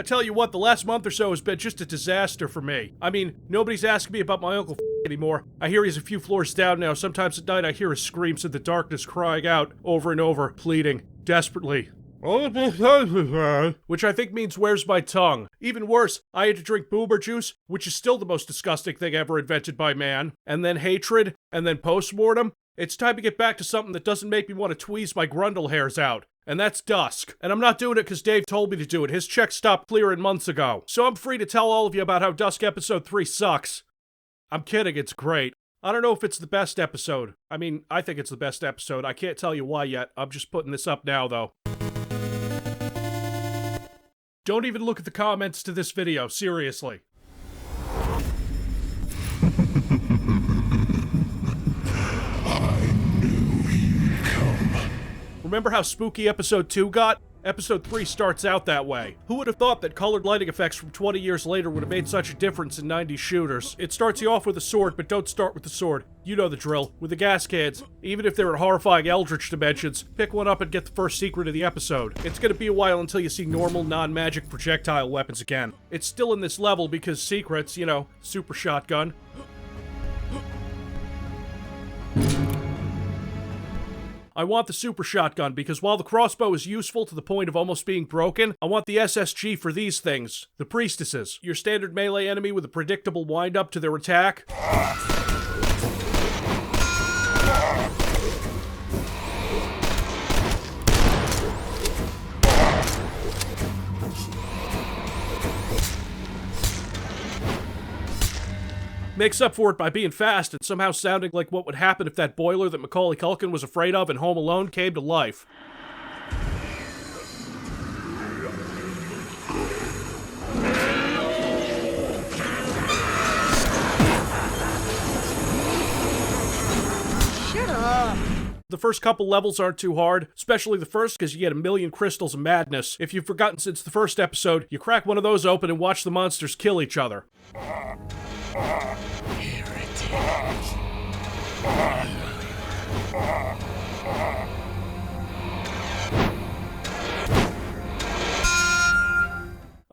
I tell you what, the last month or so has been just a disaster for me. I mean, nobody's asking me about my Uncle anymore. I hear he's a few floors down now. Sometimes at night I hear his screams in the darkness crying out over and over, pleading, desperately. Which I think means, where's my tongue? Even worse, I had to drink boomer juice, which is still the most disgusting thing ever invented by man. And then hatred, and then postmortem. It's time to get back to something that doesn't make me want to tweeze my grundle hairs out. And that's Dusk. And I'm not doing it because Dave told me to do it. His check stopped clearing months ago. So I'm free to tell all of you about how Dusk episode 3 sucks. I'm kidding, it's great. I don't know if it's the best episode. I mean, I think it's the best episode. I can't tell you why yet. I'm just putting this up now, though. Don't even look at the comments to this video, seriously. Remember how spooky episode 2 got? Episode 3 starts out that way. Who would have thought that colored lighting effects from 20 years later would have made such a difference in 90s shooters? It starts you off with a sword, but don't start with the sword. You know the drill. With the gas cans. Even if they're in horrifying eldritch dimensions, pick one up and get the first secret of the episode. It's gonna be a while until you see normal, non-magic projectile weapons again. It's still in this level because secrets, you know, super shotgun. I want the super shotgun because while the crossbow is useful to the point of almost being broken, I want the SSG for these things. The priestesses. Your standard melee enemy with a predictable wind-up to their attack. Makes up for it by being fast and somehow sounding like what would happen if that boiler that Macaulay Culkin was afraid of in Home Alone came to life. Shut up! The first couple levels aren't too hard, especially the first because you get a million crystals of madness. If you've forgotten since the first episode, you crack one of those open and watch the monsters kill each other.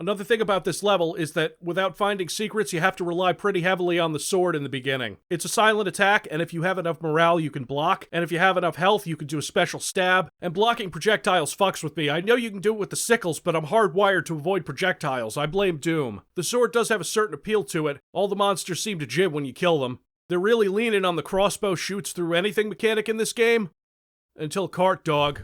Another thing about this level is that without finding secrets, you have to rely pretty heavily on the sword in the beginning. It's a silent attack, and if you have enough morale, you can block, and if you have enough health, you can do a special stab, and blocking projectiles fucks with me. I know you can do it with the sickles, but I'm hardwired to avoid projectiles. I blame Doom. The sword does have a certain appeal to it. All the monsters seem to jib when you kill them. They're really leaning on the crossbow shoots through anything mechanic in this game. Until Cart Dog.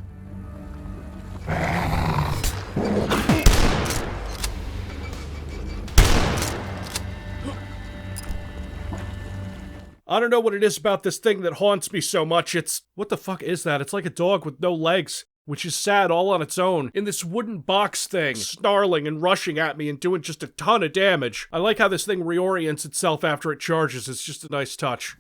I don't know what it is about this thing that haunts me so much. What the fuck is that? It's like a dog with no legs, which is sad all on its own, in this wooden box thing, snarling and rushing at me and doing just a ton of damage. I like how this thing reorients itself after it charges. It's just a nice touch.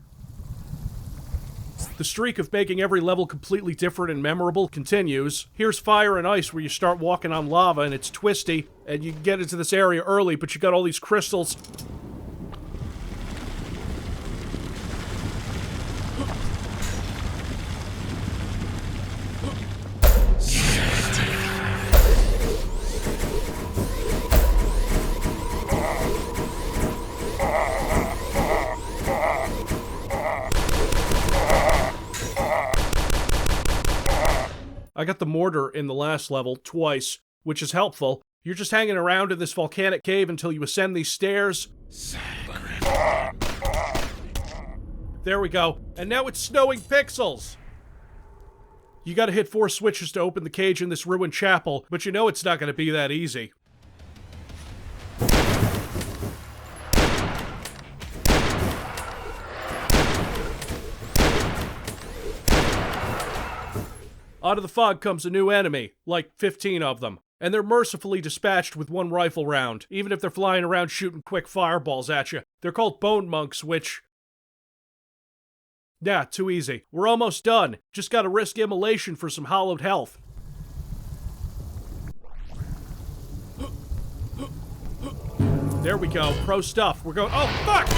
The streak of making every level completely different and memorable continues. Here's Fire and Ice, where you start walking on lava and it's twisty, and you get into this area early, but you got all these crystals. I got the mortar in the last level twice, which is helpful. You're just hanging around in this volcanic cave until you ascend these stairs. There we go. And now it's snowing pixels! You gotta hit 4 switches to open the cage in this ruined chapel, but you know it's not gonna be that easy. Out of the fog comes a new enemy, like 15 of them. And they're mercifully dispatched with 1 rifle round, even if they're flying around shooting quick fireballs at you. They're called Bone Monks, which... yeah, too easy. We're almost done. Just gotta risk immolation for some hollowed health. There we go, pro stuff. We're going- oh, fuck!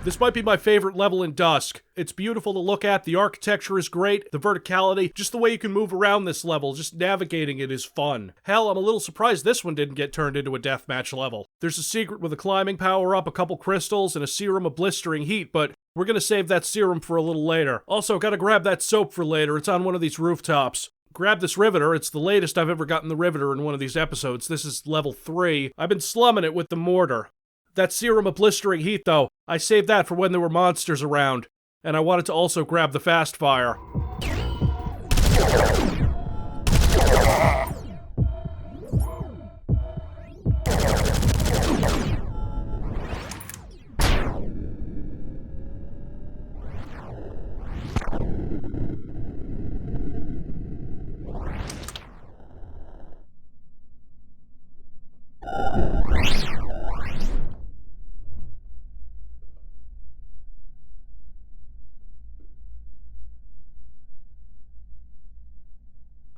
This might be my favorite level in Dusk. It's beautiful to look at, the architecture is great, the verticality, just the way you can move around this level, just navigating it is fun. Hell, I'm a little surprised this one didn't get turned into a deathmatch level. There's a secret with a climbing power-up, a couple crystals, and a serum of blistering heat, but we're gonna save that serum for a little later. Also, gotta grab that soap for later, it's on one of these rooftops. Grab this riveter, it's the latest I've ever gotten the riveter in one of these episodes. This is level 3. I've been slumming it with the mortar. That serum of blistering heat, though, I saved that for when there were monsters around. And I wanted to also grab the fast fire.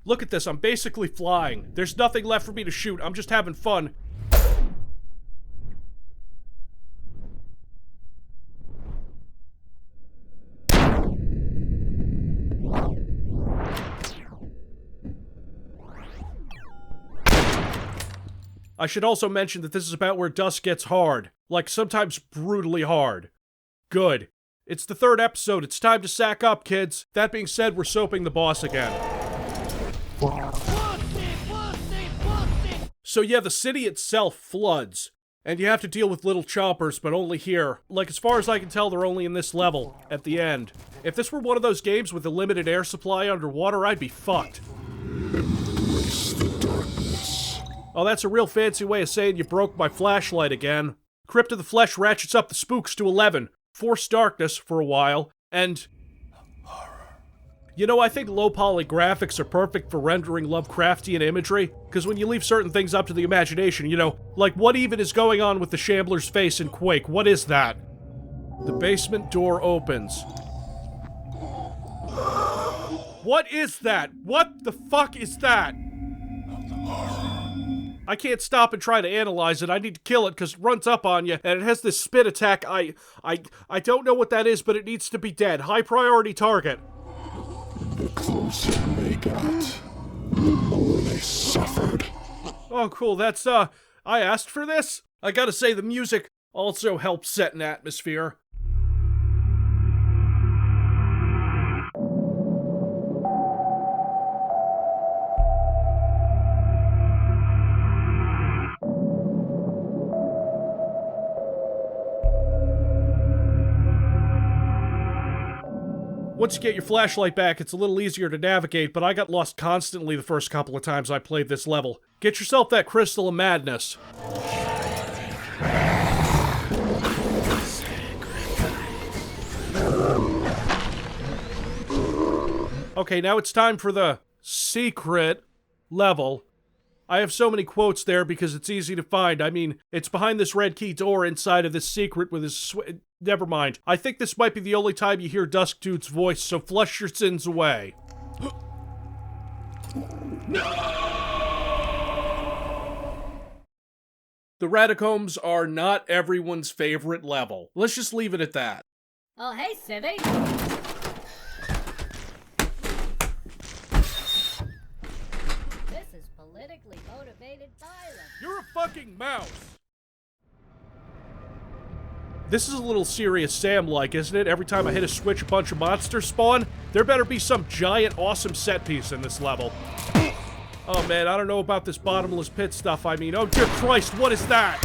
Look at this, I'm basically flying. There's nothing left for me to shoot, I'm just having fun. I should also mention that this is about where Dusk gets hard. Like, sometimes brutally hard. Good. It's the 3rd episode, it's time to sack up, kids. That being said, we're soaping the boss again. So yeah, the city itself floods, and you have to deal with little chompers, but only here. Like, as far as I can tell, they're only in this level, at the end. If this were one of those games with a limited air supply underwater, I'd be fucked. Embrace the darkness. Oh, that's a real fancy way of saying you broke my flashlight again. Crypt of the Flesh ratchets up the spooks to 11, force darkness for a while, and... You know, I think low-poly graphics are perfect for rendering Lovecraftian imagery, because when you leave certain things up to the imagination, you know, like what even is going on with the Shambler's face in Quake? What is that? The basement door opens. What is that? What the fuck is that? I can't stop and try to analyze it. I need to kill it because it runs up on you and it has this spit attack. I don't know what that is, but it needs to be dead. High priority target. The closer they got, the more they suffered. Oh, cool. That's, I asked for this? I gotta say, the music also helps set an atmosphere. Once you get your flashlight back, it's a little easier to navigate, but I got lost constantly the first couple of times I played this level. Get yourself that Crystal of Madness. Okay, now it's time for the secret level. I have so many quotes there because it's easy to find. I mean, it's behind this red key door inside of this secret with his never mind. I think this might be the only time you hear Dusk Dude's voice, so flush your sins away. The Ratacombs are not everyone's favorite level. Let's just leave it at that. Oh, hey, Civvie. This is politically motivated violence. You're a fucking mouse! This is a little Serious Sam-like, isn't it? Every time I hit a switch, a bunch of monsters spawn. There better be some giant, awesome set piece in this level. Oh man, I don't know about this bottomless pit stuff. I mean, oh dear Christ, what is that?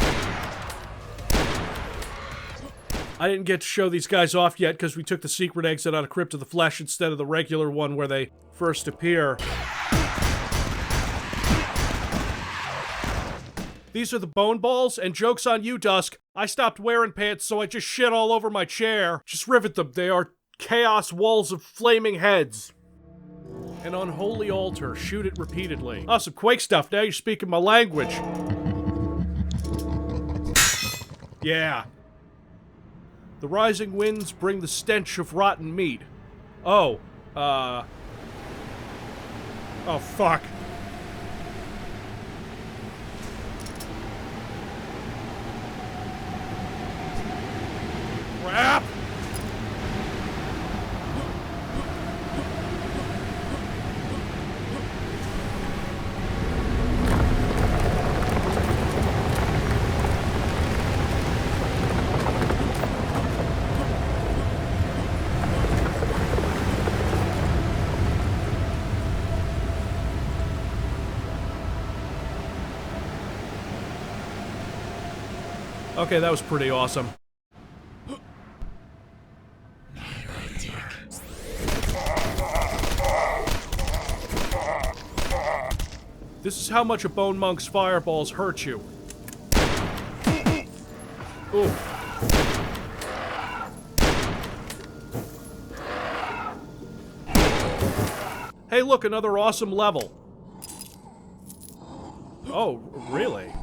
I didn't get to show these guys off yet because we took the secret exit out of Crypt of the Flesh instead of the regular one where they first appear. These are the bone balls, and joke's on you, Dusk. I stopped wearing pants, so I just shit all over my chair. Just rivet them. They are chaos walls of flaming heads. An unholy altar. Shoot it repeatedly. Oh, some Quake stuff. Now you're speaking my language. Yeah. The rising winds bring the stench of rotten meat. Oh, oh, fuck. Crap! Okay, that was pretty awesome. This is how much a Bone Monk's fireballs hurt you. Ooh. Hey, look, another awesome level. Oh, really?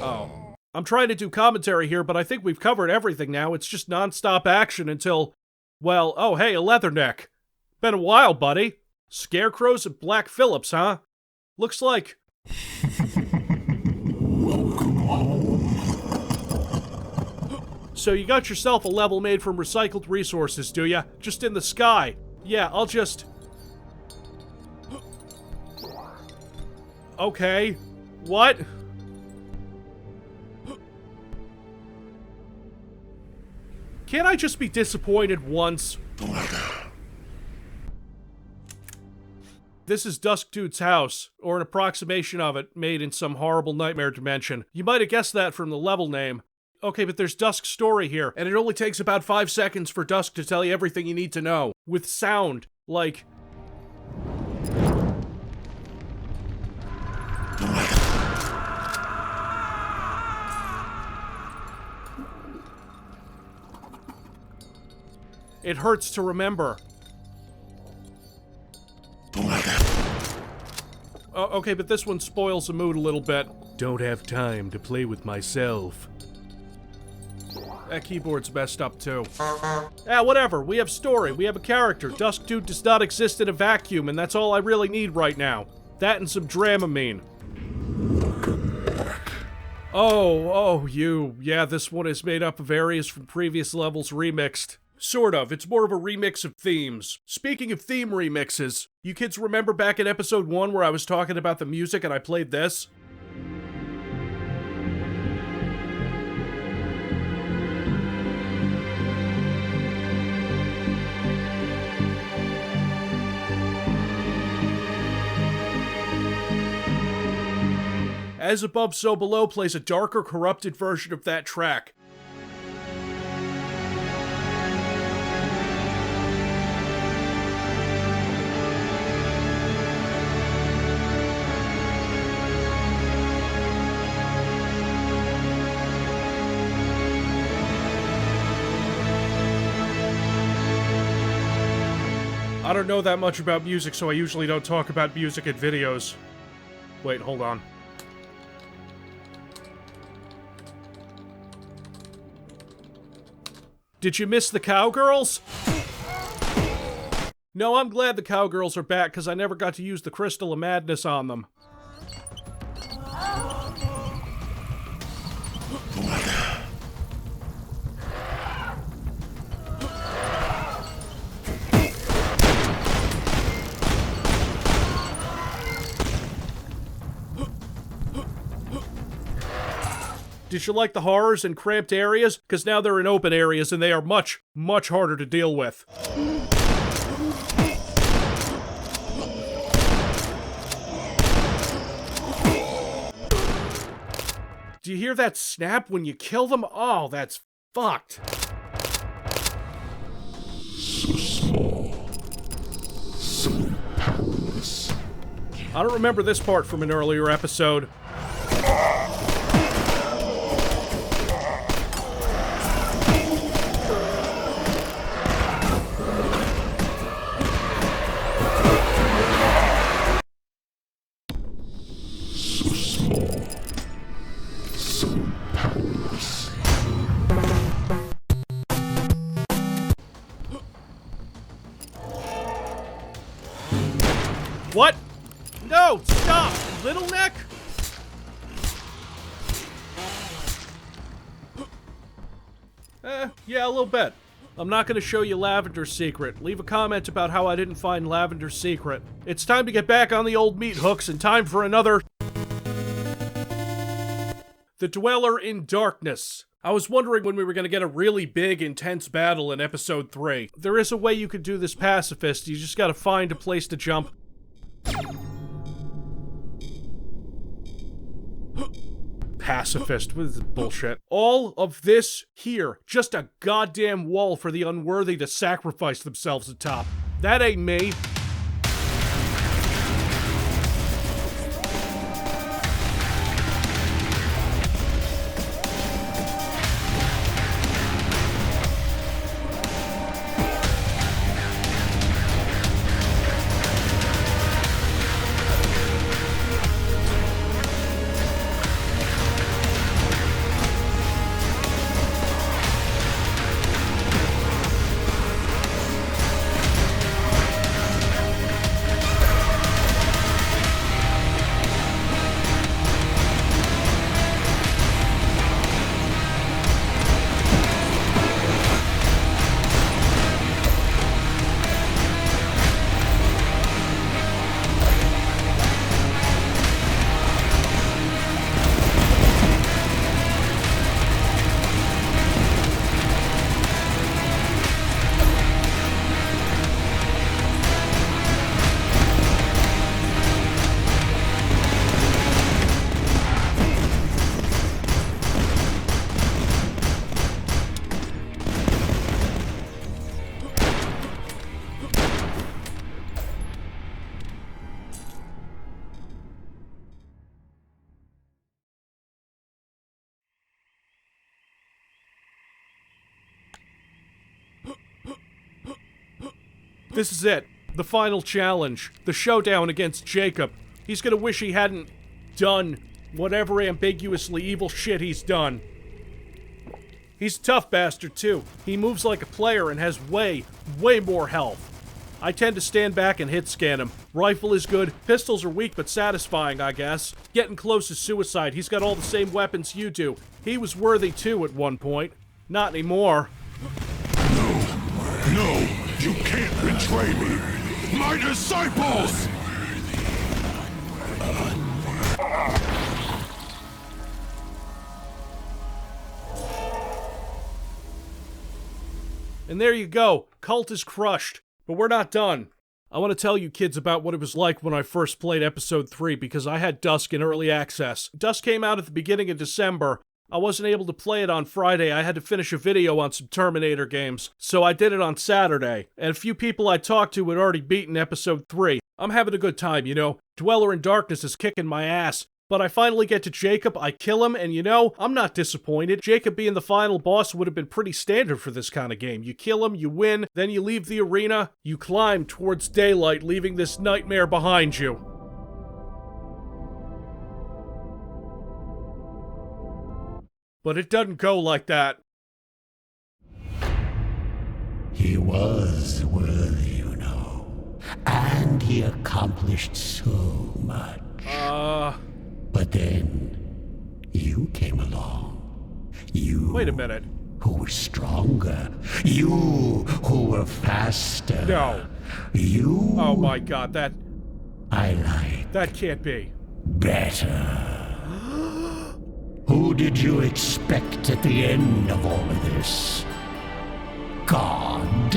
Oh. I'm trying to do commentary here, but I think we've covered everything now. It's just non-stop action until, well, oh hey, a Leatherneck. Been a while, buddy. Scarecrows and Black Phillips, huh? Looks like... Welcome home. So you got yourself a level made from recycled resources, do ya? Just in the sky. Yeah, I'll just... Okay. What? Can't I just be disappointed once? This is Dusk Dude's house, or an approximation of it, made in some horrible nightmare dimension. You might have guessed that from the level name. Okay, but there's Dusk's story here, and it only takes about 5 seconds for Dusk to tell you everything you need to know. With sound, like... It hurts to remember. Okay, but this one spoils the mood a little bit. Don't have time to play with myself. That keyboard's messed up too. Whatever. We have story. We have a character. Dusk Dude does not exist in a vacuum, and that's all I really need right now. That and some Dramamine. Oh, you. Yeah, this one is made up of areas from previous levels remixed. Sort of. It's more of a remix of themes. Speaking of theme remixes, you kids remember back in episode 1 where I was talking about the music and I played this? As Above, So Below plays a darker, corrupted version of that track. I don't know that much about music, so I usually don't talk about music in videos. Wait, hold on. Did you miss the cowgirls? No, I'm glad the cowgirls are back, because I never got to use the Crystal of Madness on them. Did you like the horrors in cramped areas? Because now they're in open areas and they are much, much harder to deal with. Do you hear that snap when you kill them? Oh, that's fucked. So small. So powerless. I don't remember this part from an earlier episode. What? No, stop! Little Neck? Yeah, a little bit. I'm not gonna show you Lavender's secret. Leave a comment about how I didn't find Lavender's secret. It's time to get back on the old meat hooks and time for another The Dweller in Darkness. I was wondering when we were going to get a really big, intense battle in episode 3. There is a way you could do this pacifist, you just gotta find a place to jump. Pacifist, what is this bullshit? All of this here, just a goddamn wall for the unworthy to sacrifice themselves atop. That ain't me. This is it. The final challenge. The showdown against Jacob. He's gonna wish he hadn't done whatever ambiguously evil shit he's done. He's a tough bastard, too. He moves like a player and has way more health. I tend to stand back and hit scan him. Rifle is good. Pistols are weak but satisfying, I guess. Getting close is suicide. He's got all the same weapons you do. He was worthy, too, at one point. Not anymore. No, you can't betray me! My disciples! And there you go. Cult is crushed. But we're not done. I want to tell you kids about what it was like when I first played episode 3 because I had Dusk in early access. Dusk came out at the beginning of December. I wasn't able to play it on Friday. I had to finish a video on some Terminator games, so I did it on Saturday. And a few people I talked to had already beaten episode 3. I'm having a good time, you know. Dweller in Darkness is kicking my ass. But I finally get to Jacob, I kill him, and you know, I'm not disappointed. Jacob being the final boss would have been pretty standard for this kind of game. You kill him, you win, then you leave the arena, you climb towards daylight, leaving this nightmare behind you. But it doesn't go like that. He was worthy, you know, and he accomplished so much. But then, you came along. You... Wait a minute. Who were stronger. You who were faster. No. You... Oh my god, that... I like... That can't be. Better. Who did you expect at the end of all of this? God?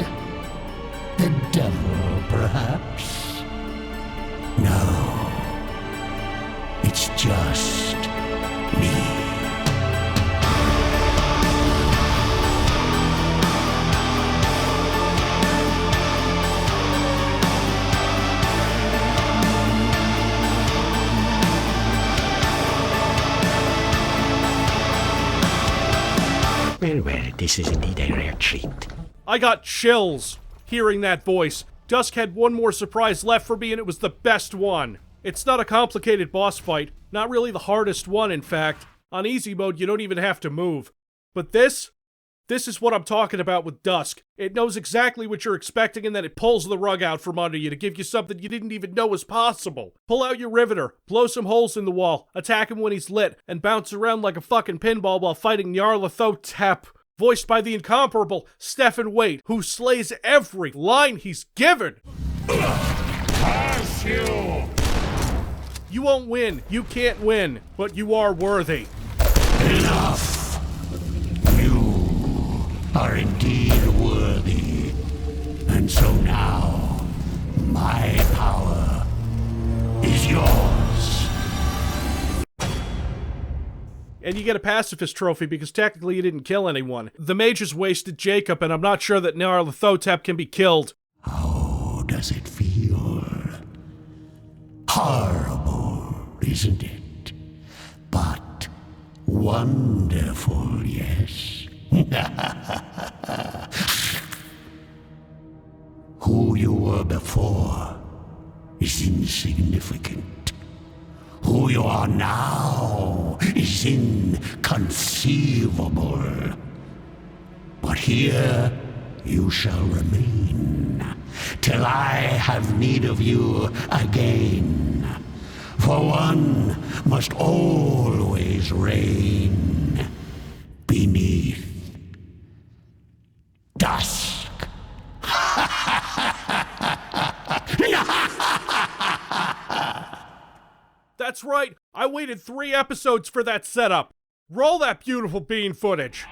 The devil, perhaps? No. It's just me. Well, this is indeed a rare treat. I got chills hearing that voice. Dusk had one more surprise left for me and it was the best one. It's not a complicated boss fight, not really the hardest one in fact. On easy mode you don't even have to move. But this is what I'm talking about with Dusk. It knows exactly what you're expecting and then it pulls the rug out from under you to give you something you didn't even know was possible. Pull out your riveter, blow some holes in the wall, attack him when he's lit, and bounce around like a fucking pinball while fighting Nyarlathotep, voiced by the incomparable Stephen Waite, who slays every line he's given. Pass you! You won't win, you can't win, but you are worthy. Enough! You are indeed worthy. And so now, my power is yours. And you get a pacifist trophy because technically you didn't kill anyone. The mages wasted Jacob, and I'm not sure that Nyarlathotep can be killed. How does it feel? Horrible, isn't it? But wonderful, yes? Who you were before is insignificant. Who you are now is inconceivable. But here you shall remain, till I have need of you again. For one must always reign beneath Dusk. That's right, I waited 3 episodes for that setup. Roll that beautiful bean footage.